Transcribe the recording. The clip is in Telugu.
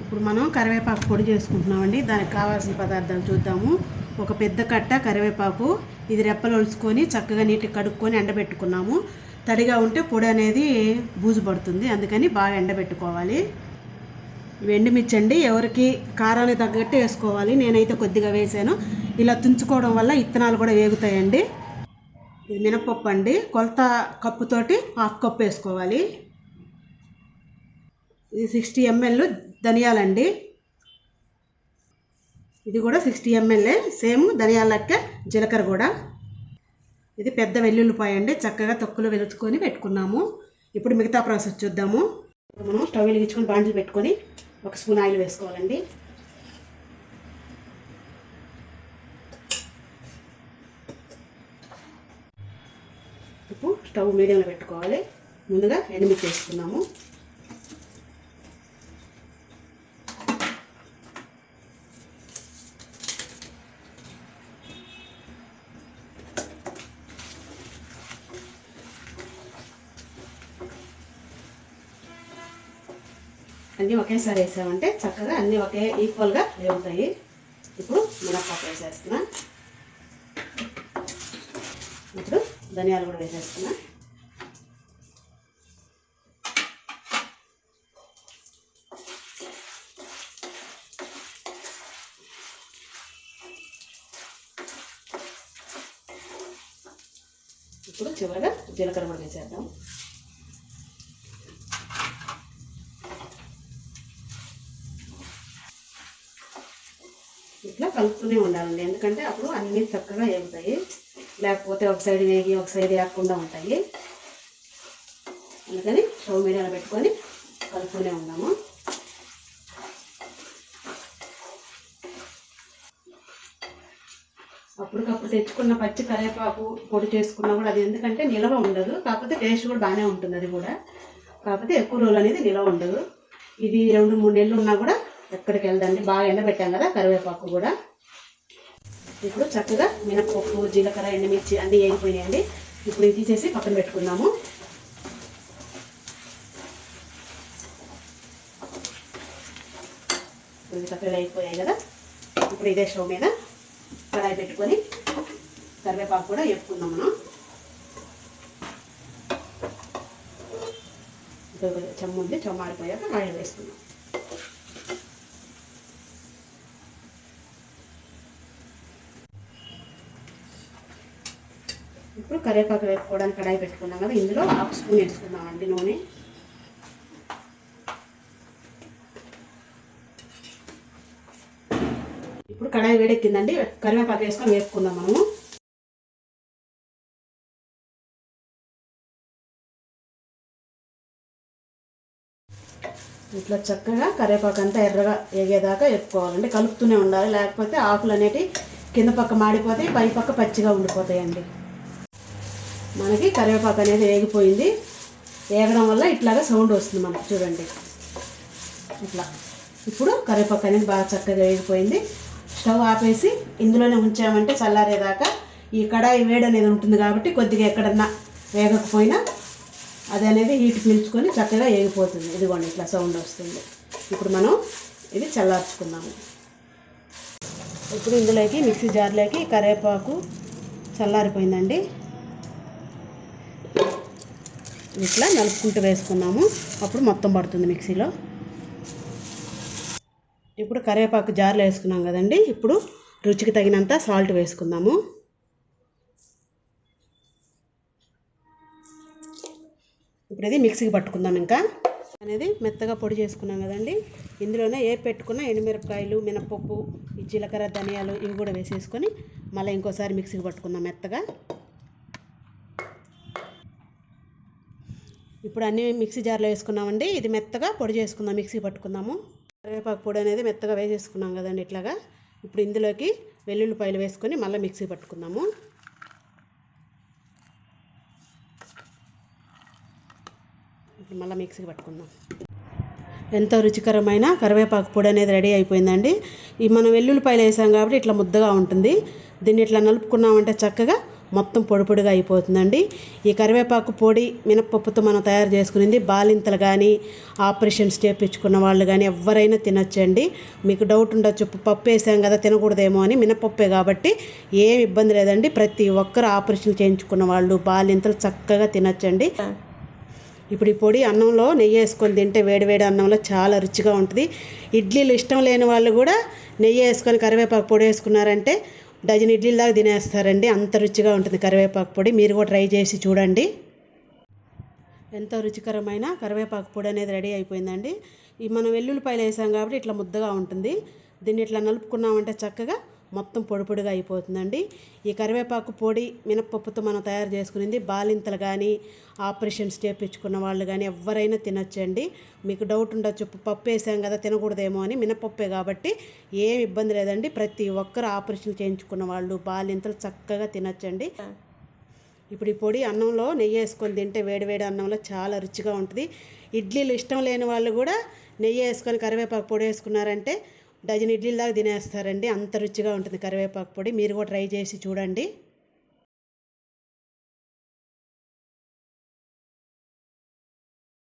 ఇప్పుడు మనం కరివేపాకు పొడి చేసుకుంటున్నామండి. దానికి కావాల్సిన పదార్థాలు చూద్దాము. ఒక పెద్ద కట్ట కరివేపాకు, ఇది రెప్పలు ఒలుచుకొని చక్కగా నీట్గా కడుక్కొని ఎండబెట్టుకున్నాము. తడిగా ఉంటే పొడి అనేది బూజు పడుతుంది, అందుకని బాగా ఎండబెట్టుకోవాలి. ఇవి ఎండుమిర్చి అండి, ఎవరికి కారానికి తగ్గట్టు వేసుకోవాలి. నేనైతే కొద్దిగా వేసాను. ఇలా తుంచుకోవడం వల్ల ఇత్తనాలు కూడా వేగుతాయండి. ఇది మినపప్పు అండి, కొలత కప్పుతోటి హాఫ్ కప్ వేసుకోవాలి. ఇది 60 ml ధనియాలండి, ఇది కూడా 60 ml సేమ్ ధనియాల లెక్క. జీలకర్ర కూడా, ఇది పెద్ద వెల్లుల్లిపాయ అండి, చక్కగా తొక్కులు వెలుచుకొని పెట్టుకున్నాము. ఇప్పుడు మిగతా ప్రాసెస్ చూద్దాము. ఇప్పుడు మనం స్టవ్ వెలిగించుకొని బాండిల్ పెట్టుకొని 1 స్పూన్ ఆయిల్ వేసుకోవాలండి. ఇప్పుడు స్టవ్ మీడియంలో పెట్టుకోవాలి. ముందుగా ఎండుమిర్చి వేసుకున్నాము. అన్నీ ఒకేసారి వేసామంటే చక్కగా అన్నీ ఒకే ఈక్వల్గా వేగుతాయి. ఇప్పుడు మినపప్పు వేసేస్తున్నా. ఇప్పుడు ధనియాలు కూడా వేసేస్తున్నా. ఇప్పుడు చివరిగా జీలకర్ర కూడా వేసేద్దాం. ఇట్లా కలుపుతూనే ఉండాలండి, ఎందుకంటే అప్పుడు అన్నీ చక్కగా వేగుతాయి. లేకపోతే ఒక సైడ్ వేగి ఒక సైడ్ వేయకుండా ఉంటాయి. అందుకని స్టవ్ మీడియాలో పెట్టుకొని కలుపుతూనే ఉన్నాము. అప్పటికప్పుడు తెచ్చుకున్న పచ్చి కరివేపాకు పొడి చేసుకున్నా కూడా అది ఎందుకంటే నిల్వ ఉండదు, కాకపోతే టేస్ట్ కూడా బాగానే ఉంటుంది. అది కూడా కాకపోతే ఎక్కువ రోజులు అనేది నిల్వ ఉండదు. ఇది 2-3 నెలలు ఉన్నా కూడా ఎక్కడికి వెళ్దండి. బాగా ఎండబెట్టాం కదా కరివేపాకు కూడా. ఇప్పుడు చక్కగా మినపప్పు, జీలకర్ర, ఎండుమిర్చి అన్నీ వేగిపోయినాయండి. ఇప్పుడు ఇది తీసేసి పక్కన పెట్టుకుందాము. ఇది చక్కగా అయిపోయాయి కదా. ఇప్పుడు ఇదే స్టవ్ మీద కడాయి పెట్టుకొని కరివేపాకు కూడా వేపుకుందాం మనం. చెమ్ముంది, చెమ్మాడిపోయాక ఆయిల్ వేసుకుందాం. ఇప్పుడు కరివేపాకు వేసుకోవడానికి కడాయి పెట్టుకున్నాం కదా, ఇందులో 1/2 స్పూన్ వేసుకుందామండి నూనె. ఇప్పుడు కడాయి వేడెక్కిందండి, కరివేపాకు వేసుకొని వేసుకుందాం మనము. ఇట్లా చక్కగా కరివేపాకు అంతా ఎర్రగా వేగేదాకా వేపుకోవాలండి. కలుపుతూనే ఉండాలి, లేకపోతే ఆకులు అనేవి కింద పక్క మాడిపోతాయి, పై పక్క పచ్చిగా ఉండిపోతాయండి. మనకి కరివేపాకు అనేది వేగిపోయింది. వేగడం వల్ల ఇట్లాగా సౌండ్ వస్తుంది మనకు, చూడండి ఇట్లా. ఇప్పుడు కరివేపాకు అనేది బాగా చక్కగా వేగిపోయింది. స్టవ్ ఆపేసి ఇందులోనే ఉంచామంటే చల్లారేదాకా ఈ కడాయి వేడి అనేది ఉంటుంది కాబట్టి కొద్దిగా ఎక్కడన్నా వేగకపోయినా అది అనేది హీట్ పీల్చుకొని చక్కగా వేగిపోతుంది. ఇదిగోండి ఇట్లా సౌండ్ వస్తుంది. ఇప్పుడు మనం ఇది చల్లార్చుకున్నాము. ఇప్పుడు ఇందులోకి మిక్సీ జార్లోకి కరివేపాకు చల్లారిపోయిందండి, ఇట్లా నలుపుకుంటూ వేసుకున్నాము. అప్పుడు మొత్తం పడుతుంది మిక్సీలో. ఇప్పుడు కరివేపాకు జార్లో వేసుకున్నాం కదండి. ఇప్పుడు రుచికి తగినంత సాల్ట్ వేసుకుందాము. ఇప్పుడు ఇది మిక్సీకి పట్టుకుందాం. ఇంకా అనేది మెత్తగా పొడి చేసుకున్నాం కదండి. ఇందులోనే పెట్టుకున్న ఎండుమిరపకాయలు, మినపప్పు, ఈ జీలకర్ర, ధనియాలు ఇవి కూడా వేసేసుకొని మళ్ళీ ఇంకోసారి మిక్సీకి పట్టుకుందాం మెత్తగా. ఇప్పుడు అన్నీ మిక్సీ జార్లో వేసుకున్నామండి. ఇది మెత్తగా పొడి చేసుకుందాం, మిక్సీ పట్టుకుందాము. కరివేపాకు పొడి అనేది మెత్తగా వేసేసుకున్నాం కదండి ఇట్లాగా. ఇప్పుడు ఇందులోకి వెల్లుల్లిపాయలు వేసుకొని మళ్ళీ మిక్సీ పట్టుకుందాము. ఇప్పుడు మళ్ళీ మిక్సీ పట్టుకుందాం. ఎంతో రుచికరమైన కరివేపాకు పొడి అనేది రెడీ అయిపోయిందండి. ఈ మనం వెల్లుల్లిపాయలు వేసాం కాబట్టి ఇట్లా ముద్దగా ఉంటుంది. దీన్ని ఇట్లా నలుపుకున్నామంటే చక్కగా మొత్తం పొడి పొడిగా అయిపోతుందండి. ఈ కరివేపాకు పొడి మినపప్పుతో మనం తయారు చేసుకునేది బాలింతలు కానీ ఆపరేషన్స్ చేయించుకున్న వాళ్ళు కానీ ఎవరైనా తినొచ్చండి. మీకు డౌట్ ఉండొచ్చు, పప్పు వేసాం కదా తినకూడదేమో అని. మినపప్పే కాబట్టి ఏం ఇబ్బంది లేదండి. ప్రతి ఒక్కరు ఆపరేషన్ చేయించుకున్న వాళ్ళు బాలింతలు చక్కగా తినొచ్చండి. ఇప్పుడు ఈ పొడి అన్నంలో నెయ్యి వేసుకొని తింటే వేడివేడి అన్నంలో చాలా రుచిగా ఉంటుంది. ఇడ్లీలు ఇష్టం లేని వాళ్ళు కూడా నెయ్యి వేసుకొని కరివేపాకు పొడి వేసుకున్నారంటే డజన్ ఇడ్లీల దాకా తినేస్తారండి. అంత రుచిగా ఉంటుంది కరివేపాకు పొడి. మీరు కూడా ట్రై చేసి చూడండి. ఎంతో రుచికరమైన కరివేపాకు పొడి అనేది రెడీ అయిపోయిందండి. ఈ మనం వెల్లుల్లిపాయలు వేసాం కాబట్టి ఇట్లా ముద్దగా ఉంటుంది. దీన్ని ఇట్లా నలుపుకున్నామంటే చక్కగా మొత్తం పొడి పొడిగా అయిపోతుందండి. ఈ కరివేపాకు పొడి మినపప్పుతో మనం తయారు చేసుకునేది బాలింతలు కానీ ఆపరేషన్స్ చేయించుకున్న వాళ్ళు కానీ ఎవరైనా తినొచ్చండి. మీకు డౌట్ ఉండొచ్చు, పప్పు వేసాం కదా తినకూడదేమో అని. మినపప్పే కాబట్టి ఏం ఇబ్బంది లేదండి. ప్రతి ఒక్కరు ఆపరేషన్ చేయించుకున్న వాళ్ళు బాలింతలు చక్కగా తినొచ్చండి. ఇప్పుడు ఈ పొడి అన్నంలో నెయ్యి వేసుకొని తింటే వేడివేడి అన్నంలో చాలా రుచిగా ఉంటుంది. ఇడ్లీలు ఇష్టం లేని వాళ్ళు కూడా నెయ్యి వేసుకొని కరివేపాకు పొడి వేసుకున్నారంటే డజన్ ఇడ్లీల దాకా తినేస్తారండి. అంత రుచిగా ఉంటుంది కరివేపాకు పొడి. మీరు కూడా ట్రై చేసి చూడండి.